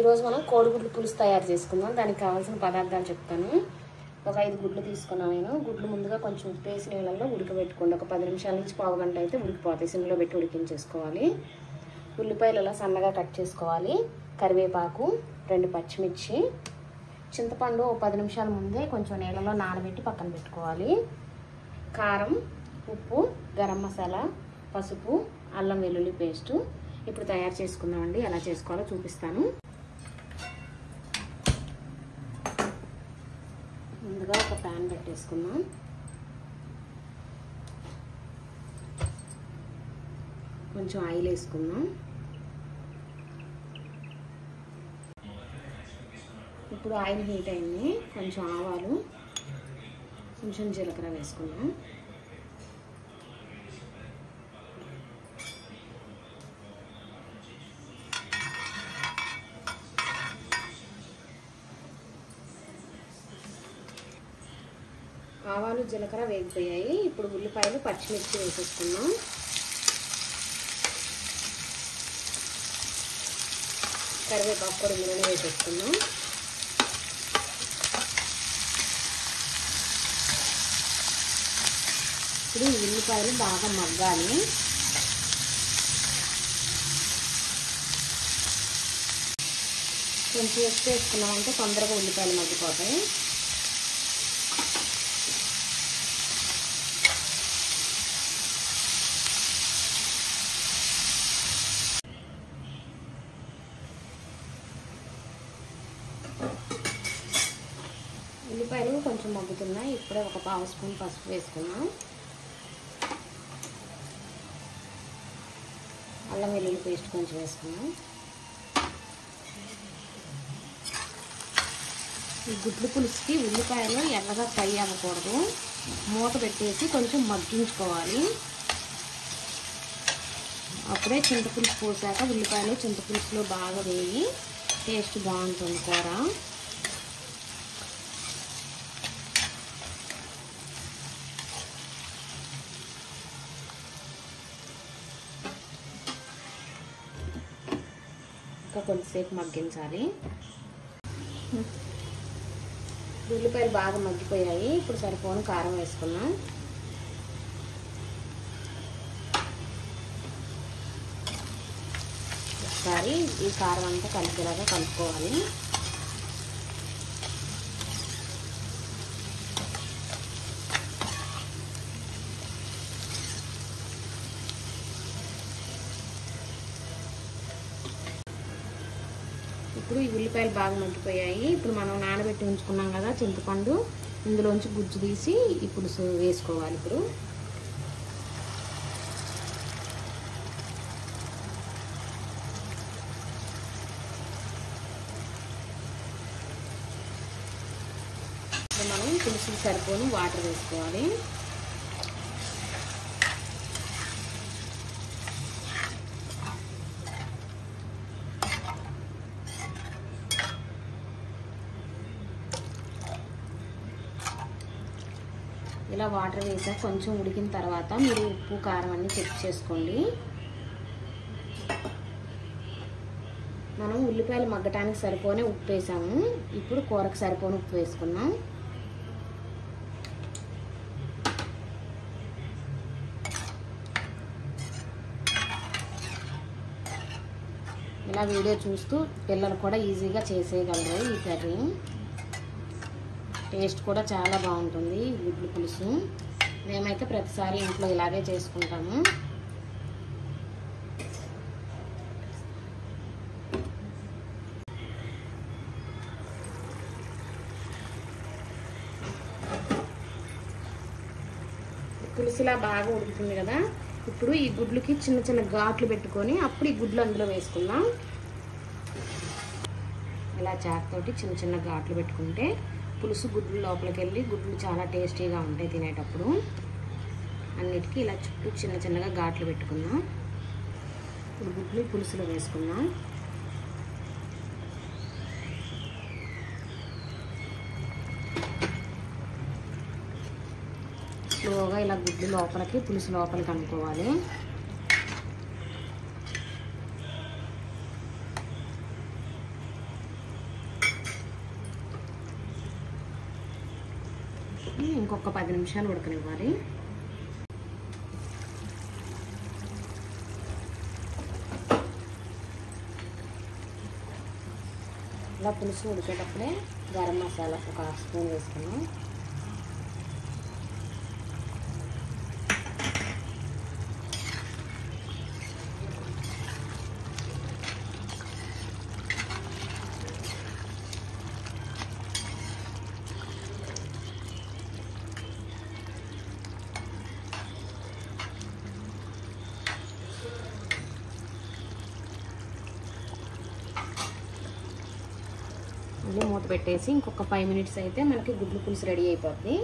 ఈరోజు మనం కోడిగుడ్లు పులుసు తయారు చేసుకుందాం. దానికి కావాల్సిన పదార్థాలు చెప్తాను. ఒక 5 గుడ్లు తీసుకున్నాను నేను. గుడ్లు ముందుగా కొంచెం ఉప్పు వేసి నీళ్ళల్లో ఉడకబెట్టుకోండి. ఒక 10 నిమిషాల నుంచి పావు గంట అయితే ఉడికిపోతాయి. సిమ్లో పెట్టి ఉడికించేసుకోవాలి. ఉల్లిపాయలు ఇలా సన్నగా కట్ చేసుకోవాలి. కరివేపాకు, 2 పచ్చిమిర్చి, చింతపండు 10 నిమిషాల ముందే కొంచెం నీళ్ళలో నానబెట్టి పక్కన పెట్టుకోవాలి. కారం, ఉప్పు, గరం మసాలా, పసుపు, అల్లం వెల్లుల్లి పేస్టు. ఇప్పుడు తయారు చేసుకుందామండి. ఎలా చేసుకోవాలో చూపిస్తాను. ముందుగా ఒక ప్యాన్ పెట్టేసుకుందాం. కొంచెం ఆయిల్ వేసుకుందాం. ఇప్పుడు ఆయిల్ హీట్ అయింది. కొంచెం ఆవాలు, కొంచెం జీలకర్ర వేసుకుందాం. ఆవాలు జీలకర్ర వేగిపోయాయి. ఇప్పుడు ఉల్లిపాయలు పచ్చిమిర్చి వేసేసుకున్నాం. కరివేపాకు కూడా ఇందులోనే వేసేసుకున్నాం. ఇప్పుడు ఉల్లిపాయలు బాగా మగ్గాలి. కొంచెం ఉప్పు వేసుకున్నామంటే తొందరగా ఉల్లిపాయలు మగ్గిపోతాయి. ఉల్లిపాయలు కొంచెం మగ్గుతున్నాయి. ఇప్పుడే ఒక పావు స్పూన్ పసుపు వేసుకున్నాం. అల్లం వెల్లుల్లి పేస్ట్ కొంచెం వేసుకున్నాం. ఈ గుడ్లు పులుసుకి ఉల్లిపాయలు ఎర్రగా ఫ్రై అవ్వకూడదు. మూత పెట్టేసి కొంచెం మగ్గించుకోవాలి. అప్పుడే చింతపులుసు పోసాక ఉల్లిపాయలు చింతపులుసులో బాగా వేగి టేస్ట్ బాగుంటుంది కూర. ఇంకా కొద్దిసేపు మగ్గించాలి. ఉల్లిపాయలు బాగా మగ్గిపోయాయి. ఇప్పుడు సరిపోను కారం వేసుకున్నాం. ఒకసారి ఈ కారం అంతా కలిపేలాగా కలుపుకోవాలి. ఇప్పుడు ఈ ఉల్లిపాయలు బాగా మగ్గిపోయాయి. ఇప్పుడు మనం నానబెట్టి ఉంచుకున్నాం కదా చింతపండు, ఇందులోంచి గుజ్జు తీసి ఇప్పుడు వేసుకోవాలి. ఇప్పుడు మనం పులుసుకి సరిపోను వాటర్ వేసుకోవాలి. ఇలా వాటర్ వేసాక కొంచెం ఉడికిన తర్వాత మీరు ఉప్పు కారం అన్నీ చెక్ చేసుకోండి. మనం ఉల్లిపాయలు మగ్గటానికి సరిపోనే ఉప్పు వేసాము. ఇప్పుడు కూరకు సరిపోని ఉప్పు వేసుకున్నాం. ఇలా వీడియో చూస్తూ పిల్లలు కూడా ఈజీగా చేసేయగలరు. ఈ కర్రీ టేస్ట్ కూడా చాలా బాగుంటుంది. గుడ్లు పులుసు మేమైతే ప్రతిసారి ఇంట్లో ఇలాగే చేసుకుంటాము. పులుసులా బాగా ఉడుకుతుంది కదా. ఇప్పుడు ఈ గుడ్లకి చిన్న చిన్న ఘాట్లు పెట్టుకొని అప్పుడు ఈ గుడ్లు అందులో వేసుకుందాం. ఇలా చాకుతోటి చిన్న చిన్న ఘాట్లు పెట్టుకుంటే పులుసు గుడ్లు లోపలికి వెళ్ళి గుడ్లు చాలా టేస్టీగా ఉంటాయి తినేటప్పుడు. అన్నిటికీ ఇలా చుట్టూ చిన్న చిన్నగా ఘాట్లు పెట్టుకుందాం. ఇప్పుడు గుడ్లు పులుసులో వేసుకుందాం. స్లోగా ఇలా గుడ్లు లోపలికి పులుసు లోపలికి అనుకోవాలి. ఇంకొక 10 నిమిషాలు ఉడకనివ్వాలి. ఇలా పులుసు ఉడికేటప్పుడే గరం మసాలా ఒక 1/2 స్పూన్ వేసుకున్నాం. మళ్ళీ మూత పెట్టేసి ఇంకొక 5 మినిట్స్ అయితే మనకి గుడ్లు పులుసు రెడీ అయిపోద్ది.